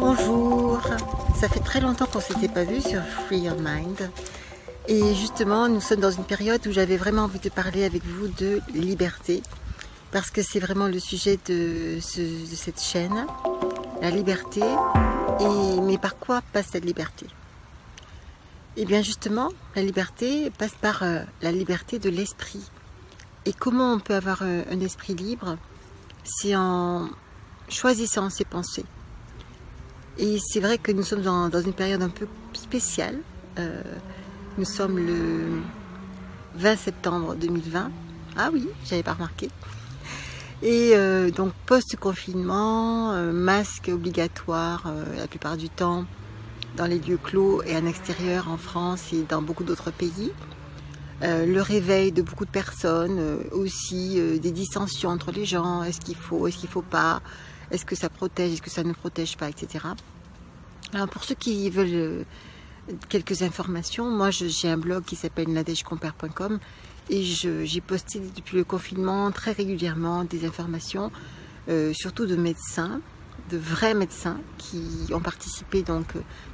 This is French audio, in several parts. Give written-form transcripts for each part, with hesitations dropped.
Bonjour, ça fait très longtemps qu'on ne s'était pas vu sur Free Your Mind et justement nous sommes dans une période où j'avais vraiment envie de parler avec vous de liberté parce que c'est vraiment le sujet de cette chaîne, la liberté. Mais par quoi passe cette liberté? Et bien justement, la liberté passe par la liberté de l'esprit. Et comment on peut avoir un esprit libre? C'est en choisissant ses pensées. Et c'est vrai que nous sommes dans une période un peu spéciale. Nous sommes le 20 septembre 2020. Ah oui, j'avais pas remarqué. Et donc post-confinement, masque obligatoire la plupart du temps dans les lieux clos et en extérieur en France et dans beaucoup d'autres pays. Le réveil de beaucoup de personnes, aussi des dissensions entre les gens, est-ce qu'il faut pas, est-ce que ça protège, est-ce que ça ne protège pas, etc. Alors pour ceux qui veulent quelques informations, moi j'ai un blog qui s'appelle nadejcompère.com et j'ai posté depuis le confinement très régulièrement des informations, surtout de médecins, de vrais médecins qui ont participé donc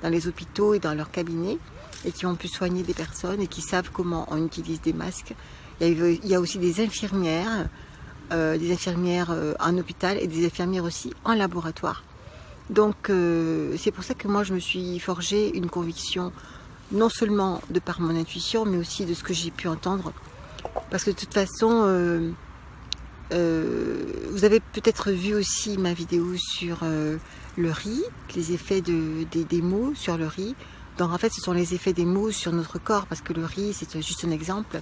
dans les hôpitaux et dans leurs cabinets et qui ont pu soigner des personnes et qui savent comment on utilise des masques. Il y a aussi des infirmières en hôpital et des infirmières aussi en laboratoire. Donc c'est pour ça que moi je me suis forgé une conviction, non seulement de par mon intuition, mais aussi de ce que j'ai pu entendre. Parce que de toute façon, vous avez peut-être vu aussi ma vidéo sur le riz, les effets des mots sur le riz. Donc en fait ce sont les effets des mots sur notre corps, parce que le riz c'est juste un exemple.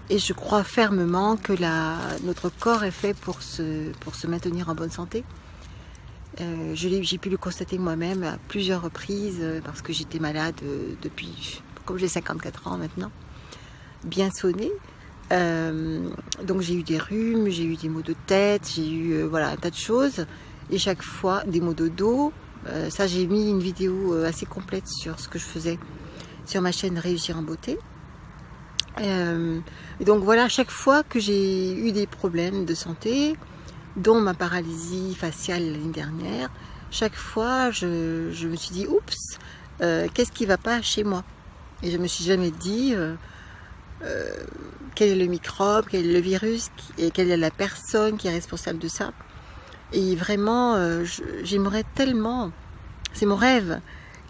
Et je crois fermement que notre corps est fait pour se maintenir en bonne santé. J'ai pu le constater moi-même à plusieurs reprises parce que j'étais malade depuis, comme j'ai 54 ans maintenant, bien sonné. Donc j'ai eu des rhumes, j'ai eu des maux de tête, j'ai eu voilà, un tas de choses. Et chaque fois, des maux de dos. Ça, j'ai mis une vidéo assez complète sur ce que je faisais sur ma chaîne Réussir en beauté. Et donc voilà, chaque fois que j'ai eu des problèmes de santé, dont ma paralysie faciale l'année dernière, chaque fois je me suis dit oups, qu'est-ce qui ne va pas chez moi? Et je me suis jamais dit quel est le microbe, quel est le virus et quelle est la personne qui est responsable de ça. Et vraiment j'aimerais tellement, c'est mon rêve,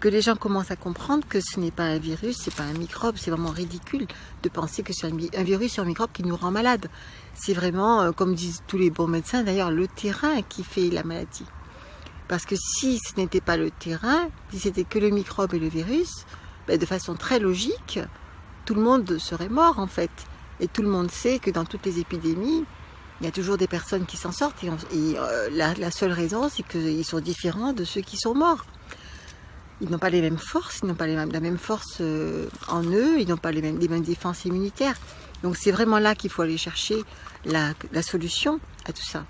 que les gens commencent à comprendre que ce n'est pas un virus, c'est pas un microbe. C'est vraiment ridicule de penser que c'est un virus ou un microbe qui nous rend malade. C'est vraiment, comme disent tous les bons médecins d'ailleurs, le terrain qui fait la maladie. Parce que si ce n'était pas le terrain, si c'était que le microbe et le virus, ben de façon très logique, tout le monde serait mort en fait. Et tout le monde sait que dans toutes les épidémies, il y a toujours des personnes qui s'en sortent. Et la seule raison, c'est qu'ils sont différents de ceux qui sont morts. Ils n'ont pas les mêmes forces, ils n'ont pas la même force en eux, ils n'ont pas les mêmes défenses immunitaires. Donc c'est vraiment là qu'il faut aller chercher la solution à tout ça.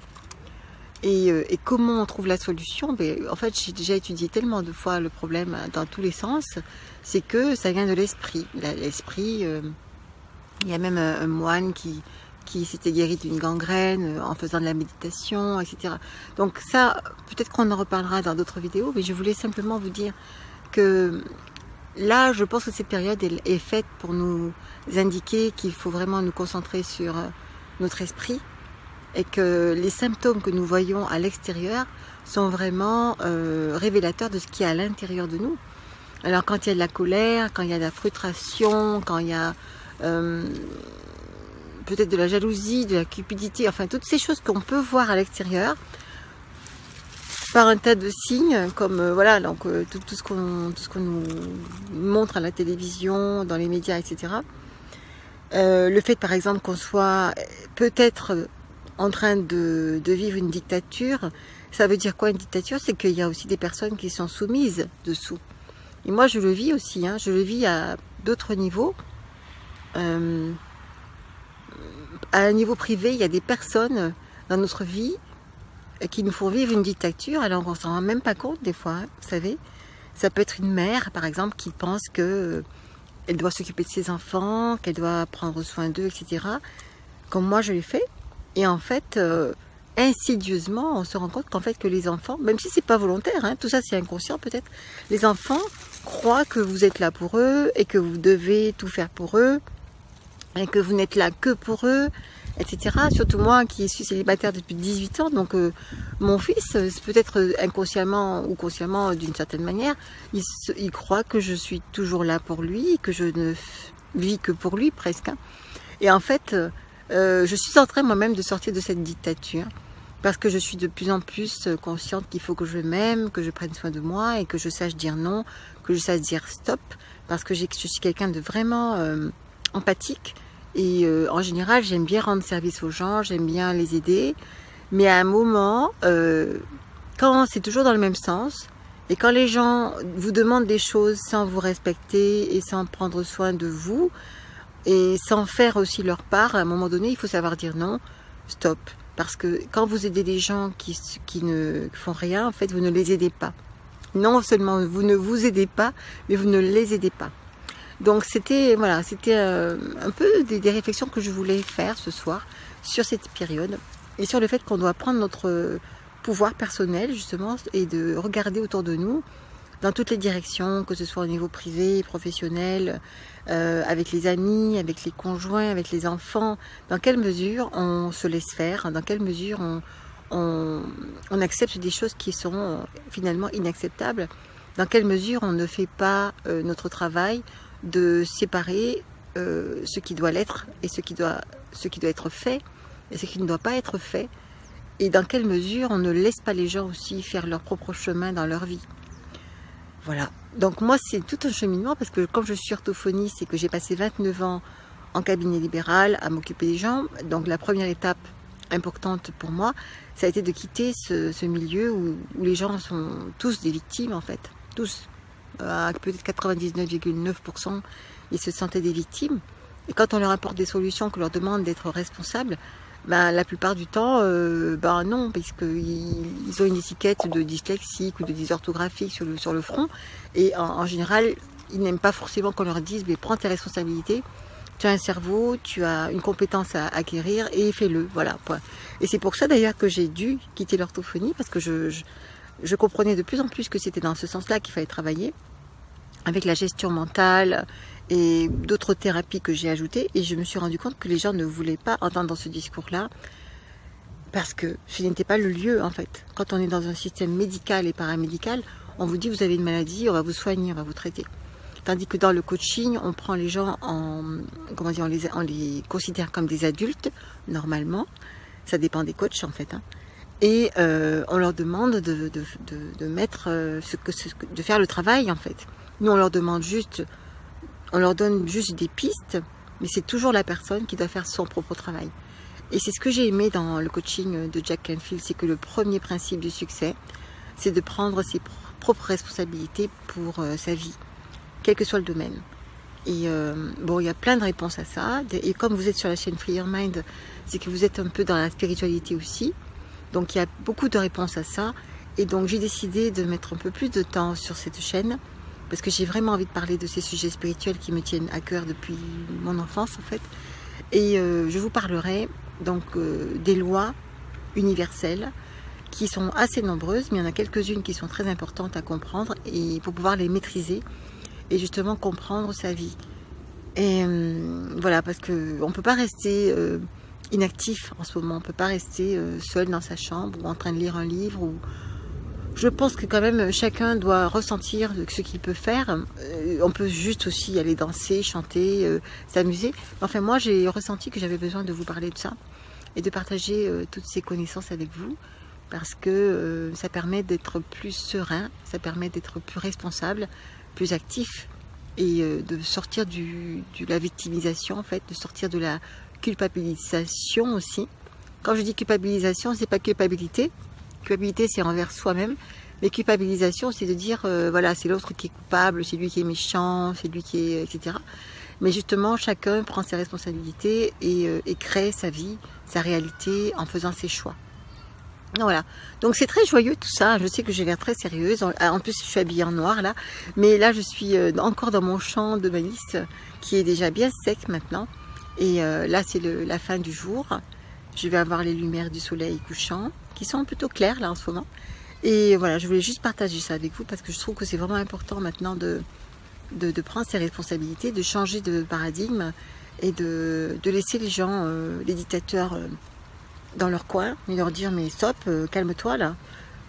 Et comment on trouve la solution? En fait, j'ai déjà étudié tellement de fois le problème dans tous les sens, c'est que ça vient de l'esprit. L'esprit, il y a même un moine qui s'était guéri d'une gangrène en faisant de la méditation, etc. Donc ça, peut-être qu'on en reparlera dans d'autres vidéos, mais je voulais simplement vous dire que là, je pense que cette période est faite pour nous indiquer qu'il faut vraiment nous concentrer sur notre esprit et que les symptômes que nous voyons à l'extérieur sont vraiment révélateurs de ce qui est à l'intérieur de nous. Alors quand il y a de la colère, quand il y a de la frustration, quand il y a peut-être de la jalousie, de la cupidité, enfin toutes ces choses qu'on peut voir à l'extérieur par un tas de signes, comme voilà, donc tout ce qu'on nous montre à la télévision, dans les médias, etc. Le fait par exemple qu'on soit peut-être en train de vivre une dictature, ça veut dire quoi une dictature? C'est qu'il y a aussi des personnes qui sont soumises dessous. Et moi je le vis aussi, hein, je le vis à d'autres niveaux. À un niveau privé, il y a des personnes dans notre vie qui nous font vivre une dictature, alors on ne s'en rend même pas compte des fois, hein, vous savez. Ça peut être une mère, par exemple, qui pense qu'elle doit s'occuper de ses enfants, qu'elle doit prendre soin d'eux, etc. Comme moi je l'ai fait. Et en fait, insidieusement, on se rend compte qu'en fait que les enfants, même si c'est pas volontaire, hein, tout ça c'est inconscient peut-être, les enfants croient que vous êtes là pour eux et que vous devez tout faire pour eux et que vous n'êtes là que pour eux, etc. Surtout moi qui suis célibataire depuis 18 ans, donc mon fils, peut-être inconsciemment ou consciemment d'une certaine manière, il croit que je suis toujours là pour lui, que je ne vis que pour lui presque. Hein. Et en fait, je suis en train moi-même de sortir de cette dictature, parce que je suis de plus en plus consciente qu'il faut que je m'aime, que je prenne soin de moi et que je sache dire non, que je sache dire stop, parce que je suis quelqu'un de vraiment empathique et en général j'aime bien rendre service aux gens, j'aime bien les aider, mais à un moment, quand c'est toujours dans le même sens et quand les gens vous demandent des choses sans vous respecter et sans prendre soin de vous et sans faire aussi leur part, à un moment donné il faut savoir dire non, stop, parce que quand vous aidez des gens qui ne font rien, en fait vous ne les aidez pas. Non seulement vous ne vous aidez pas, mais vous ne les aidez pas. Donc c'était voilà, c'était un peu des réflexions que je voulais faire ce soir sur cette période et sur le fait qu'on doit prendre notre pouvoir personnel justement et de regarder autour de nous dans toutes les directions, que ce soit au niveau privé, professionnel, avec les amis, avec les conjoints, avec les enfants, dans quelle mesure on se laisse faire, dans quelle mesure on accepte des choses qui seront finalement inacceptables, dans quelle mesure on ne fait pas notre travail de séparer ce qui doit l'être et ce qui doit être fait et ce qui ne doit pas être fait, et dans quelle mesure on ne laisse pas les gens aussi faire leur propre chemin dans leur vie. Voilà, donc moi c'est tout un cheminement, parce que comme je suis orthophoniste et que j'ai passé 29 ans en cabinet libéral à m'occuper des gens, donc la première étape importante pour moi, ça a été de quitter ce milieu où les gens sont tous des victimes en fait, tous. Peut-être 99,9% ils se sentaient des victimes, et quand on leur apporte des solutions, qu'on leur demande d'être responsables, ben, la plupart du temps ben non, parce qu'ils ont une étiquette de dyslexique ou de dysorthographique sur le front, et en général ils n'aiment pas forcément qu'on leur dise mais prends tes responsabilités, tu as un cerveau, tu as une compétence à acquérir et fais-le, voilà, point. Et c'est pour ça d'ailleurs que j'ai dû quitter l'orthophonie, parce que je comprenais de plus en plus que c'était dans ce sens-là qu'il fallait travailler, avec la gestion mentale et d'autres thérapies que j'ai ajoutées, et je me suis rendu compte que les gens ne voulaient pas entendre ce discours-là, parce que ce n'était pas le lieu en fait. Quand on est dans un système médical et paramédical, on vous dit vous avez une maladie, on va vous soigner, on va vous traiter. Tandis que dans le coaching, on prend les gens comment dire, on les considère comme des adultes, normalement, ça dépend des coachs en fait, hein. Et on leur demande de mettre de faire le travail en fait. Nous on leur demande juste, on leur donne juste des pistes, mais c'est toujours la personne qui doit faire son propre travail. Et c'est ce que j'ai aimé dans le coaching de Jack Canfield, c'est que le premier principe du succès, c'est de prendre ses propres responsabilités pour sa vie, quel que soit le domaine. Et bon, il y a plein de réponses à ça, et comme vous êtes sur la chaîne Free Your Mind, c'est que vous êtes un peu dans la spiritualité aussi. Donc il y a beaucoup de réponses à ça, et donc j'ai décidé de mettre un peu plus de temps sur cette chaîne, parce que j'ai vraiment envie de parler de ces sujets spirituels qui me tiennent à cœur depuis mon enfance en fait. Et je vous parlerai donc des lois universelles qui sont assez nombreuses, mais il y en a quelques-unes qui sont très importantes à comprendre et pour pouvoir les maîtriser et justement comprendre sa vie. Et voilà, parce qu'on ne peut pas rester inactif en ce moment, on ne peut pas rester seul dans sa chambre ou en train de lire un livre. Ou... Je pense que quand même chacun doit ressentir ce qu'il peut faire. On peut juste aussi aller danser, chanter, s'amuser. Enfin moi j'ai ressenti que j'avais besoin de vous parler de ça et de partager toutes ces connaissances avec vous, parce que ça permet d'être plus serein, ça permet d'être plus responsable, plus actif, et de sortir de la victimisation en fait, de sortir de la culpabilisation aussi. Quand je dis culpabilisation, c'est pas culpabilité. Culpabilité, c'est envers soi-même. Mais culpabilisation, c'est de dire, voilà, c'est l'autre qui est coupable, c'est lui qui est méchant, c'est lui qui est, etc. Mais justement, chacun prend ses responsabilités et crée sa vie, sa réalité en faisant ses choix. Voilà, donc c'est très joyeux tout ça. Je sais que j'ai l'air très sérieuse, en plus je suis habillée en noir là, mais là je suis encore dans mon champ de maïs qui est déjà bien sec maintenant, et là c'est la fin du jour, Je vais avoir les lumières du soleil couchant, qui sont plutôt claires là en ce moment. Et voilà, je voulais juste partager ça avec vous parce que je trouve que c'est vraiment important maintenant de prendre ses responsabilités, de changer de paradigme et de laisser les gens, les dictateurs dans leur coin, et leur dire mais stop, calme-toi là,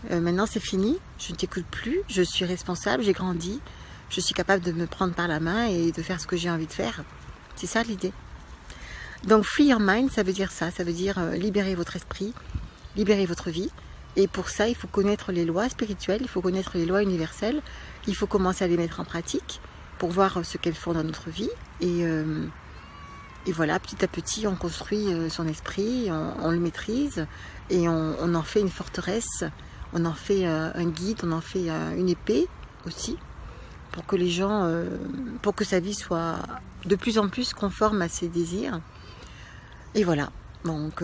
maintenant c'est fini, je ne t'écoute plus, je suis responsable, j'ai grandi, je suis capable de me prendre par la main et de faire ce que j'ai envie de faire. C'est ça l'idée. Donc free your mind, ça veut dire ça, ça veut dire libérer votre esprit, libérer votre vie. Et pour ça, il faut connaître les lois spirituelles, il faut connaître les lois universelles, il faut commencer à les mettre en pratique pour voir ce qu'elles font dans notre vie. Et voilà, petit à petit, on construit son esprit, on le maîtrise et on en fait une forteresse, on en fait un guide, on en fait une épée aussi, pour que les gens, pour que sa vie soit de plus en plus conforme à ses désirs. Et voilà, donc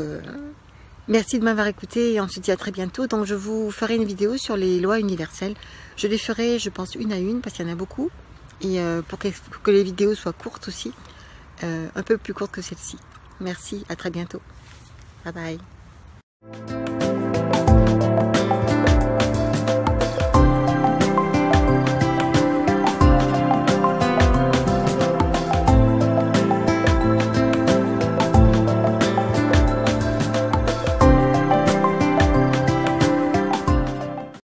merci de m'avoir écouté et on se dit à très bientôt. Donc je vous ferai une vidéo sur les lois universelles. Je les ferai, je pense, une à une parce qu'il y en a beaucoup. Et pour que les vidéos soient courtes aussi, un peu plus courtes que celle-ci. Merci, à très bientôt. Bye bye.